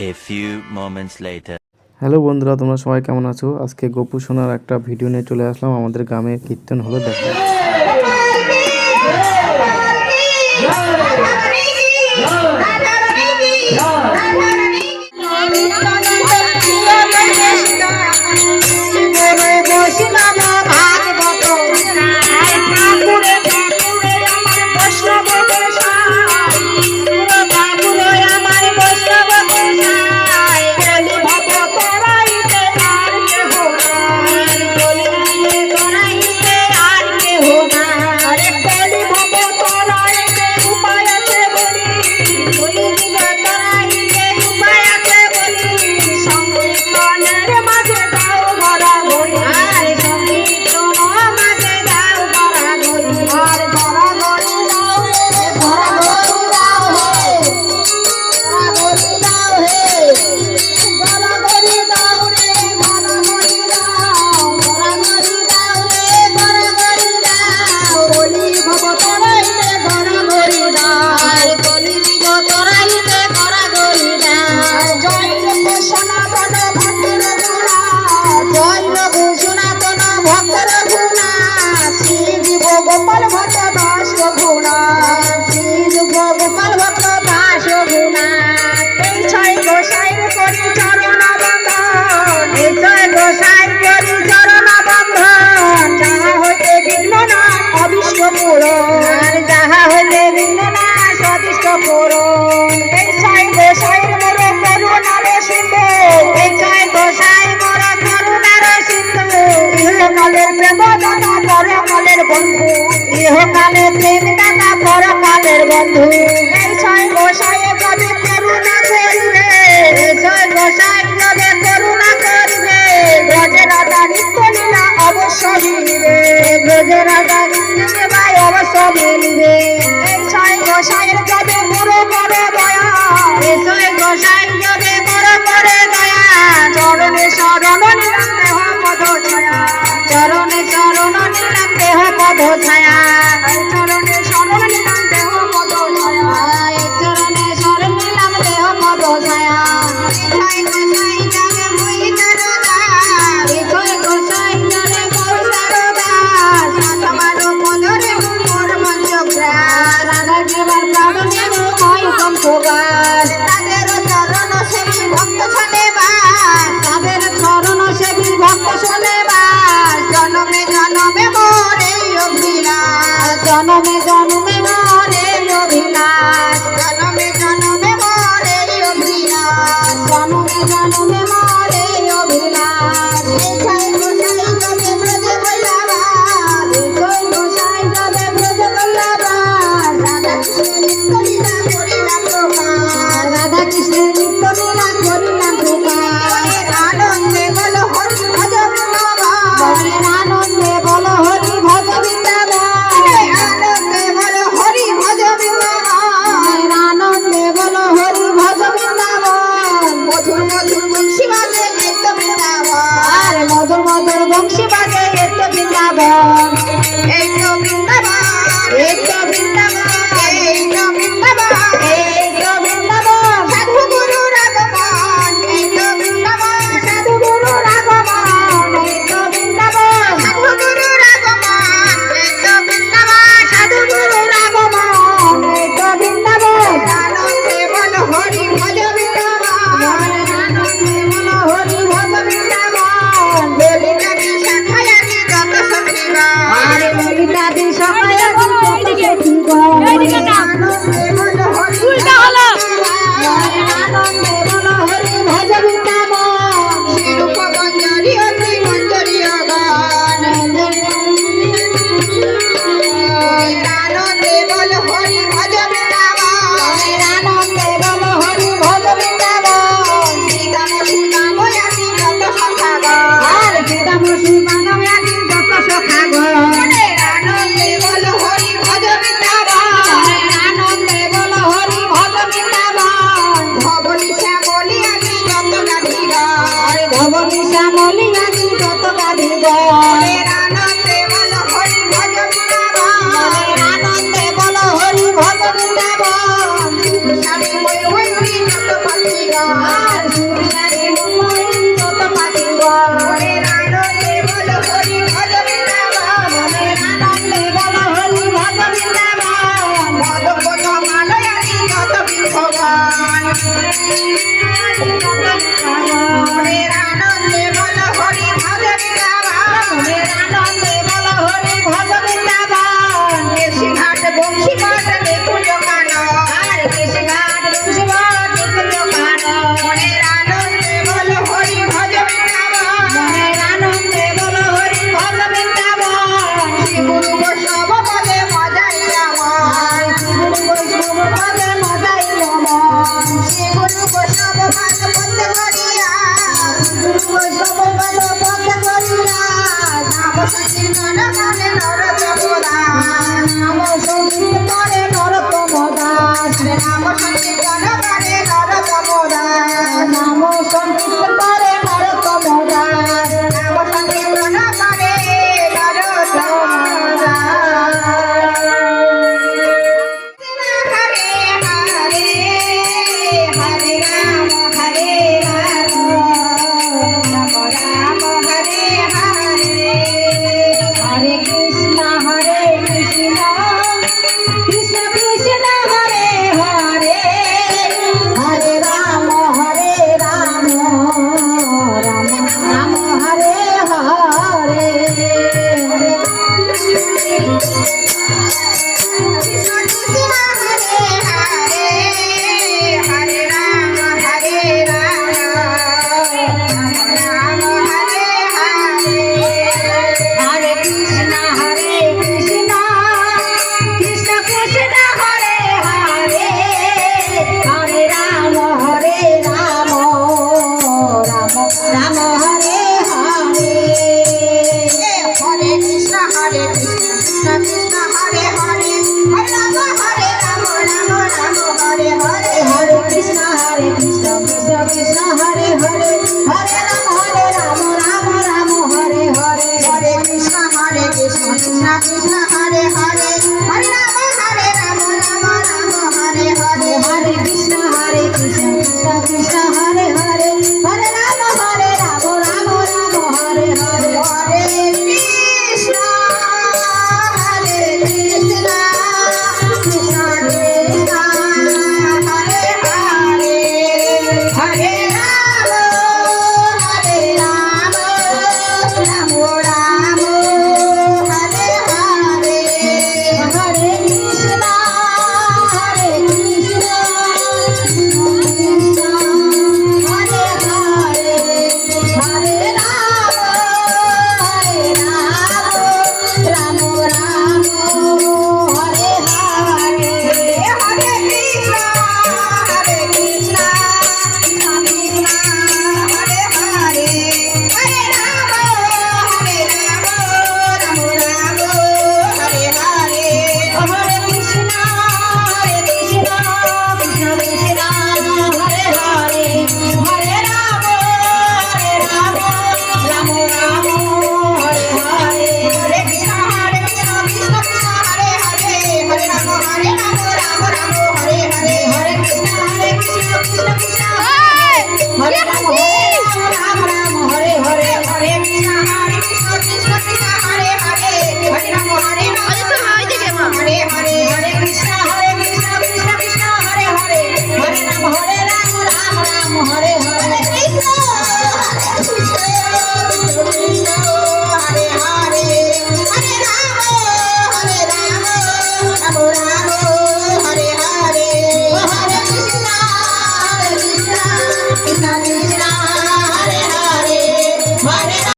A few moments later. Hello বন্ধুরা, তোমরা সবাই কেমন আছো? আজকে গোপু সোনার একটা ভিডিও নিয়ে চলে আসলাম। আমাদের গ্রামে কীর্তন হলো, দেখো। ইহকালে প্রেম দাতা পরকালের বন্ধু। এই ছয় গোসাইয়ে যদি করুণা করিবে, এই ছয় গোসাই যদি করুণা করিবে, ব্রজের রাজা নিত্য লীলা অবশ্য মিলিবে, ব্রজের রাজা নিত্য লীলা অবশ্য মিলিবে। এই ছয় গোসাইয়ের যদি বড় করে দয়া, এই ছয় গোসাই যদি বড় করে দয়া, চরণে শরণ নিলাম দেহ পদ ছায়া, চরণে শরণ নিলাম দেহ পদ ছায়া, চরণে শরণ নিলাম দেহ পদ ছায়া, চরণে শরণ নিলাম দেহ পদ ছায়া। ছয় গোসাই যাবে মহিতার দাস, ছয় গোসাই যাবে মহিতার দাস, তোমার পদরে মোর মঞ্চগ্রাস, রাধা দেবার প্রাণ নেব হয় কণ্ঠবাস, তাদের চরণ সেবী ভক্ত শোনে বাস, তাদের চরণ সেবী ভক্ত শোনে বাস, জনমে জনমে মোরে অভিলাষ, জনমে জনমে মোরে অভিলাষ, জনমে জনমে মোরে অভিলাষ, জনমে জনমে মোরে অভিলাষ। ছয় গোসাই যাবে ব্রজে বল্লভাস, ছয় গোসাই যাবে ব্রজে বল্লভাস, রাধা কৃষ্ণের নিত্য লীলা করিলাম প্রকাশ, রাধা কৃষ্ণের নিত্য লীলা করিলাম প্রকাশ। আনন্দে বলো হরি ভজ বৃন্দাবন, আনন্দে বলো হরি ভজ বৃন্দাবন, আনন্দে বলো হরি ভজ বৃন্দাবন, আনন্দে বলো হরি ভজ বৃন্দাবন। মধুর মধুর বংশী বাজে নিত্য বৃন্দাবন, আর মধুর মধুর বংশী বাজে নিত্য বৃন্দাবন। এই তো বৃন্দাবন, এই তো বৃন্দাবন, এই তো বৃন্দাবন, এই তো বৃন্দাবন, সাধু গুরুর আগমন, এই তো বৃন্দাবন, সাধু গুরুর আগমন, এই তো বৃন্দাবন, সাধু গুরুর আগমন, এই তো বৃন্দাবন, সাধু গুরুর আগমন, এই তো বৃন্দাবন। আনন্দে বলো হরি ভজ বৃন্দাবন, আনন্দে বলো হরি ভজ বৃন্দাবন। ললিতাদি শাখায় আমি যত সখীগণ, আরে ললিতাদি শাখায় আমি যত সখীগণ, আনন্দে বলো হরি উল্টা হলো, আনন্দে বলো হরি ভজ বৃন্দাবন। শিরূপ মঞ্জরি অতি মঞ্জরীয় গান, আনন্দে বলো হরি ভজ বৃন্দাবন, আনন্দে বলো হরি ভজ বৃন্দাবন। শ্রীদাম সুদাম আদি যত সখাগণ, আর শ্রীদাম সুদাম আদি যত সখাগণ, আনন্দে বলো হরি ভজ বৃন্দাবন, আনন্দে বলো হরি ভজ বৃন্দাবন। ধবলি শ্যামলি আদি যত গাভীগণ, ধবলি শ্যামলি আদি যত গাভীগণ, আনন্দে বলো হরি ভজ বৃন্দাবন, আনন্দে বলো হরি ভজ বৃন্দাবন। স্বামী Thank you.